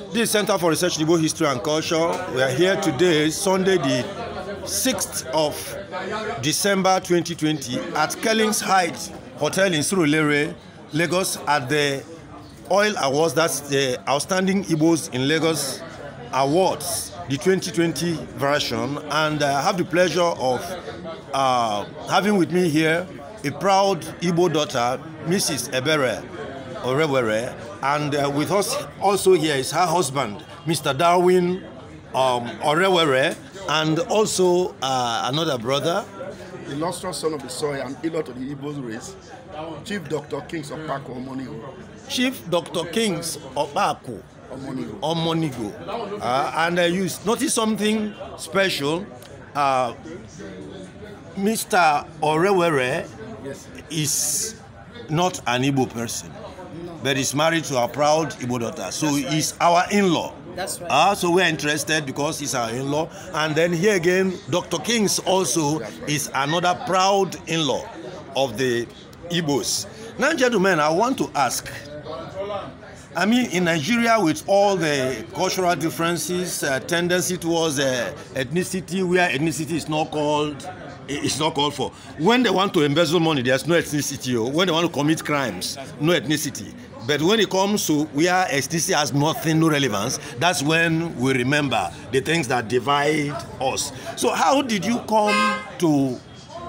This is Center for Research in Igbo History and Culture. We are here today, Sunday the 6th of December 2020 at Kellings Heights Hotel in Surulere, Lagos at the Oil Awards. That's the Outstanding Igbos in Lagos Awards, the 2020 version. And I have the pleasure of having with me here a proud Igbo daughter, Mrs. Ebere ORHEWERE, and with us also here is her husband, Mr. Darwin ORHEWERE, and also another brother, illustrious son of the soil and healer to the Igbo race, Chief Dr. Kings Opako Omonigo. Chief Dr. Kings Opako Omonigo. And you notice something special. Mr. ORHEWERE is not an Igbo person, but is married to a proud Igbo daughter. So he's our in-law. That's right. So we're interested because he's our in-law. And then here again, Dr. Kings also is another proud in-law of the Igbos. Now, gentlemen, I want to ask, I mean, in Nigeria, with all the cultural differences, tendency towards ethnicity, where ethnicity is not called, it's not called for. When they want to embezzle money, there's no ethnicity. Or when they want to commit crimes, no ethnicity. But when it comes to where ethnicity has nothing, no relevance, that's when we remember the things that divide us. So how did you come to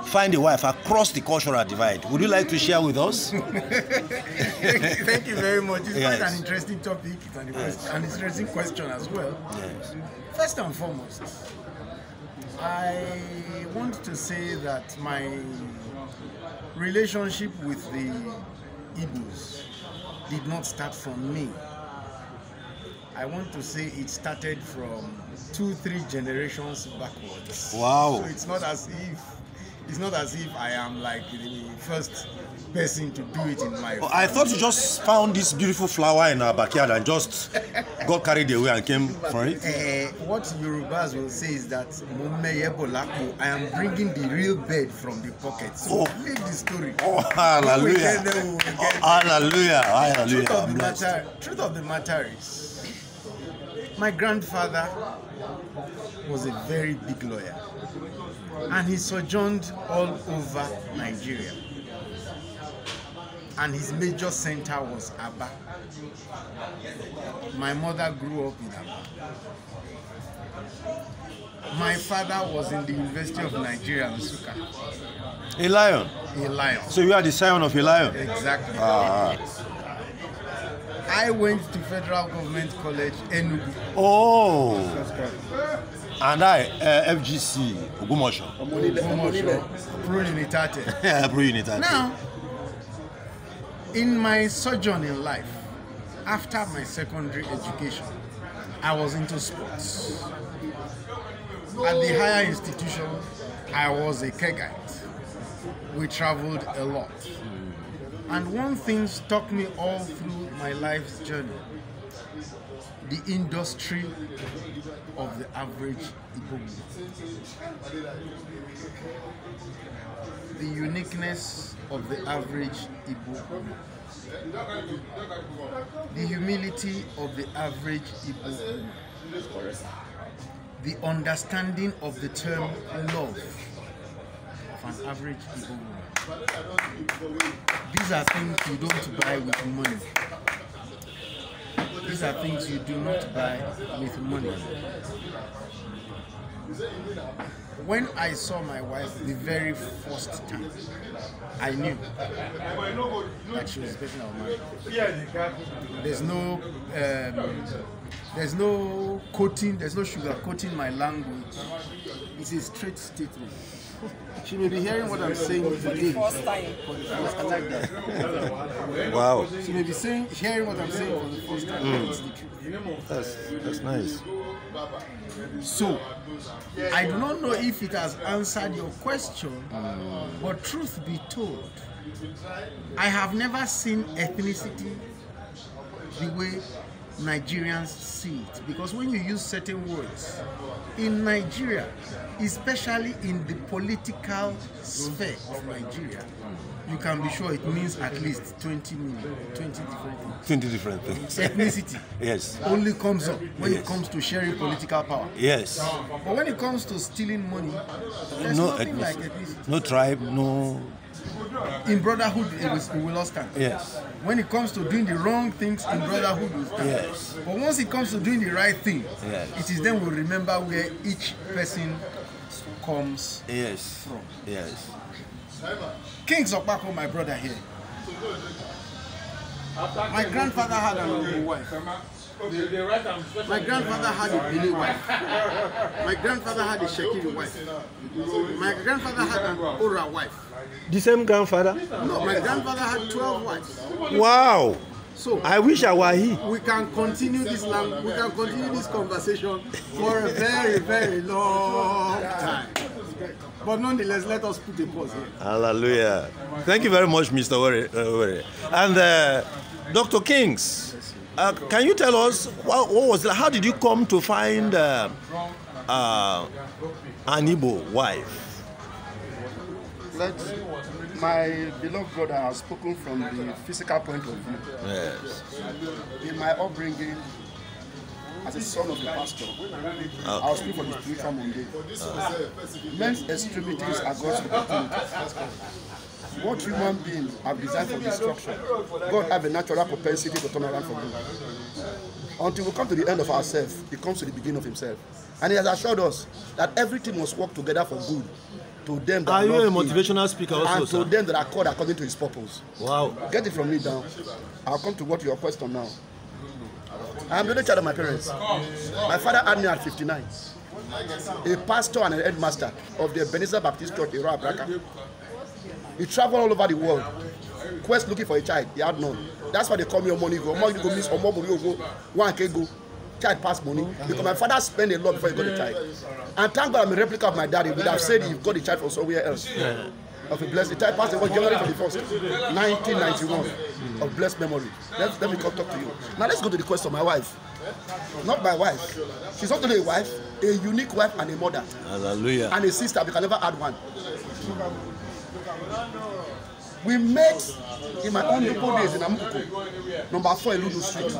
find a wife across the cultural divide? Would you like to share with us? Thank you very much. It's quite an interesting topic. It's an interesting question as well. Yes. First and foremost, I want to say that my relationship with the Igbos did not start from me. I want to say it started from 2-3 generations backwards. Wow. So it's not as if I am like the first person to do it in my family. I thought you just found this beautiful flower in our backyard and just got carried away and came for it. What Yorubas will say is that I am bringing the real bird from the pocket. So leave the story. Oh, hallelujah. Hallelujah. Hallelujah. Truth of the matter is, my grandfather was a very big lawyer, and he sojourned all over Nigeria. And his major center was Aba. My mother grew up in Aba. My father was in the University of Nigeria, Nsukka. A lion? A lion. So you are the scion of a lion? Exactly. I went to Federal Government College, Enugu. Oh. That's correct. And I, FGC, Ogumosho. Pro-Unitate. Now, in my sojourn in life, after my secondary education, I was into sports. At the higher institution, I was a care guide. We traveled a lot. And one thing stuck me all through my life's journey: the industry of the average Igbo. The uniqueness of the average Igbo. The humility of the average Igbo. The understanding of the term love of an average Igbo woman. These are things you don't buy with money. These are things you do not buy with money. When I saw my wife the very first time, I knew that she was the person I would marry. There's no coating, there's no sugar coating my language. It's a straight statement. She may be hearing what I'm saying today. First time. For the first time. I like that. Wow. She may be hearing what I'm saying for the first time. It's the truth. That's nice. So, I do not know if it has answered your question, but truth be told, I have never seen ethnicity the way Nigerians see it, because when you use certain words in Nigeria, especially in the political sphere of Nigeria, you can be sure it means at least 20 different things. 20 different things. Ethnicity Yes. only comes up when it comes to sharing political power. Yes. But when it comes to stealing money, there's No nothing like ethnicity. ethnicity. No tribe, no... In brotherhood, we will all stand. Yes. When it comes to doing the wrong things, in brotherhood, we stand. Yes. But once it comes to doing the right thing, Yes. it is then we remember where each person comes Yes. from. Yes. Kings of Bako, my brother here. My grandfather had an Igbo wife. My grandfather had a Bili wife. My grandfather had a Shekiri wife. My grandfather had an Ora wife. The same grandfather? No, my grandfather had 12 wives. Wow. So I wish I were he. we can continue this conversation for a very, very long time. But nonetheless, let us put a pause here. Hallelujah. Thank you very much, Mr. Were. And Dr. Kings, can you tell us what was it? How did you come to find an Igbo wife? My beloved brother has spoken from the physical point of view. Yes. In my upbringing, as a son of the pastor, I was looking for the spiritual mundane. Men's extremities are God's opportunities. What human beings have designed for destruction, God has a natural propensity to turn around for good. Until we come to the end of ourselves, He comes to the beginning of Himself. And He has assured us that everything must work together for good to them that are you a love Him, motivational speaker also, and to sir? them that are called according to His purpose. Wow. Get it from me down. I'll come to what your question now. I'm the only child of my parents. My father had me at 59. A pastor and a headmaster of the Ebenezer Baptist Church, Ero Abraka. He traveled all over the world. Quest looking for a child. He had none. That's why they call me Omonigo. Omonigo means Omoburigo. 1K go. Child pass money. Because my father spent a lot before he got a child. And thank God I'm a replica of my daddy. He would have said he got a child from somewhere else. Yeah. Of a blessed. The child passed away January 21st, 1991. Of blessed memory. Let me come talk to you. Now let's go to the question of my wife. Not my wife. She's not only a wife, a unique wife and a mother. Hallelujah. And a sister. We can never add one. We met in my humble days in Amuko, number 4 Eludu Street.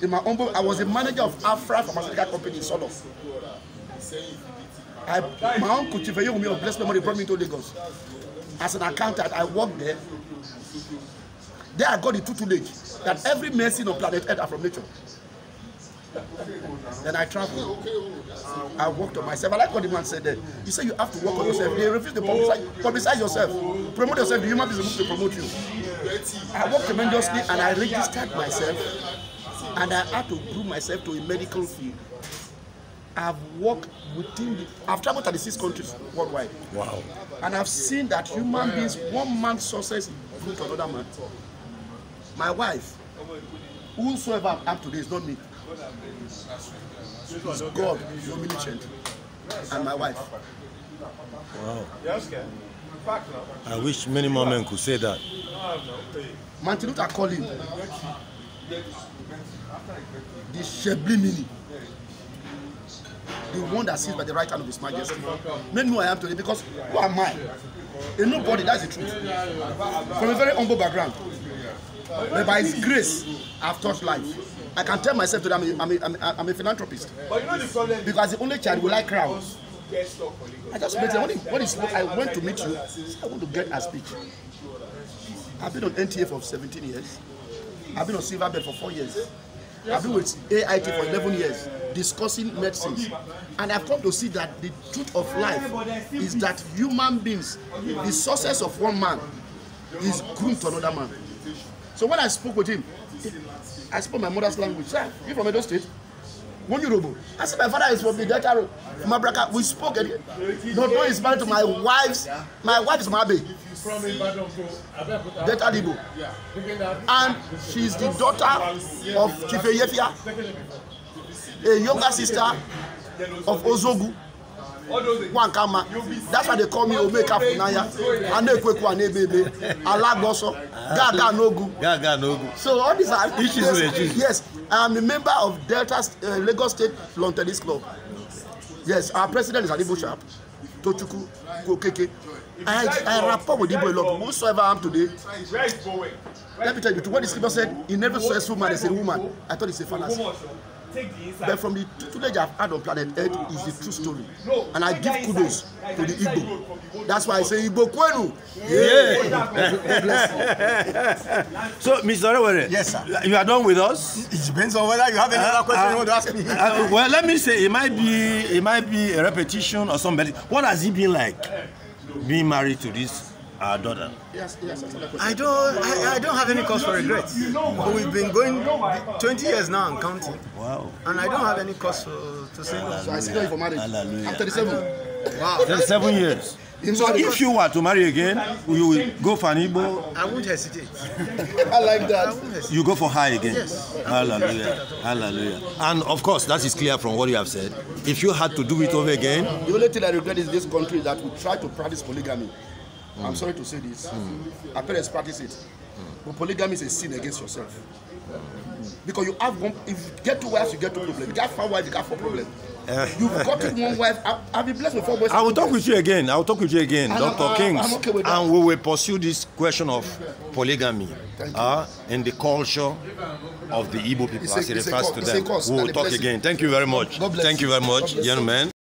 In my humble, I was the manager of Afra Pharmaceutical Company in Solo. My uncle Chifeyumi of blessed memory brought me to Lagos. As an accountant, I worked there. There I got the tutelage that every medicine on planet Earth are from nature. Then I traveled. I worked on myself. I like what the man said there. He said you have to work on yourself. They refuse to publicize yourself. Promote yourself. The human being is supposed to promote you. I worked tremendously and I registered myself. And I had to prove myself to a medical field. I've worked I've traveled to 36 countries worldwide. Wow. And I've seen that human beings, one man's success is to another man. My wife, whosoever I am today is not me. It's God, the omniscient, and my wife. Wow. I wish many more men could say that. Martin Luther called him the Sheblimini, the one that sits by the right hand of His Majesty. Many know I am today because who am I? A nobody, that's the truth. From a very humble background. But by His grace, I've touched life. I can tell myself today I'm a philanthropist. Because the only child who like crowds. I just met him. When he spoke, I went to meet you. I want to get a speech. I've been on NTA for 17 years. I've been on Silver Bed for 4 years. I've been with AIT for 11 years, discussing medicines. And I've come to see that the truth of life is that human beings, the success of one man is groomed to another man. So when I spoke with him, I spoke my mother's language. Sir, you from Edo State? One Yoruba. I said my father is from the Delta Road. My brother, we spoke. Not only is married to my wife is Mabe. Delta Igbo. And she's the daughter of Chifeyefia, a younger sister of Ozogu. One kama. That's why they call me Omeka Funaya. Anekweku Anebebe. Alagoso. Gaga Nogu. Gaga Nogu. So all these are issues. Yes, I am a member of Delta Lagos State Lawn Tennis Club. Yes, our president is Adibo Sharp. Tochuku Kokeke. I rapport with Igbo a lot. Whosoever I am today. Let me tell you, when the scripture said, he never saw a woman as a woman, I thought it's a fallacy. But from the tutelage I've had on planet Earth is the true story. And I give kudos to the Igbo. That's why I say Igbo Kwenu. Yeah. So, Mr. ORHEWERE, yes, sir. You are done with us? It depends on whether you have any other question you want to ask me. Well, let me say, it might be a repetition or something. What has it been like being married to this daughter? Yes, I don't have any cause for regret. But we've been going 20 years now and counting. Wow. And I don't have any cause to say no. So I see you for marriage. Hallelujah. I'm 37. Wow. 37 years. So if you were to marry again, you will go for an Igbo? I won't hesitate. I like that. You go for her again? Yes. Hallelujah. Hallelujah. And of course, that is clear from what you have said. If you had to do it over again? The only thing I regret is this country that we try to practice polygamy. I'm sorry to say this. Our parents practice it. But polygamy is a sin against yourself. Because you have one, if you get 2 wives, you get 2 problems. You got 4 wives, you got 4 problems. You've got 1 wife. I've been blessed with 4 boys. I will talk with you again. Dr. Kings. I'm okay with that. And we will pursue this question of polygamy in the culture of the Igbo people as it refers to them. We will talk again. Thank you very much. Thank you very much, gentlemen.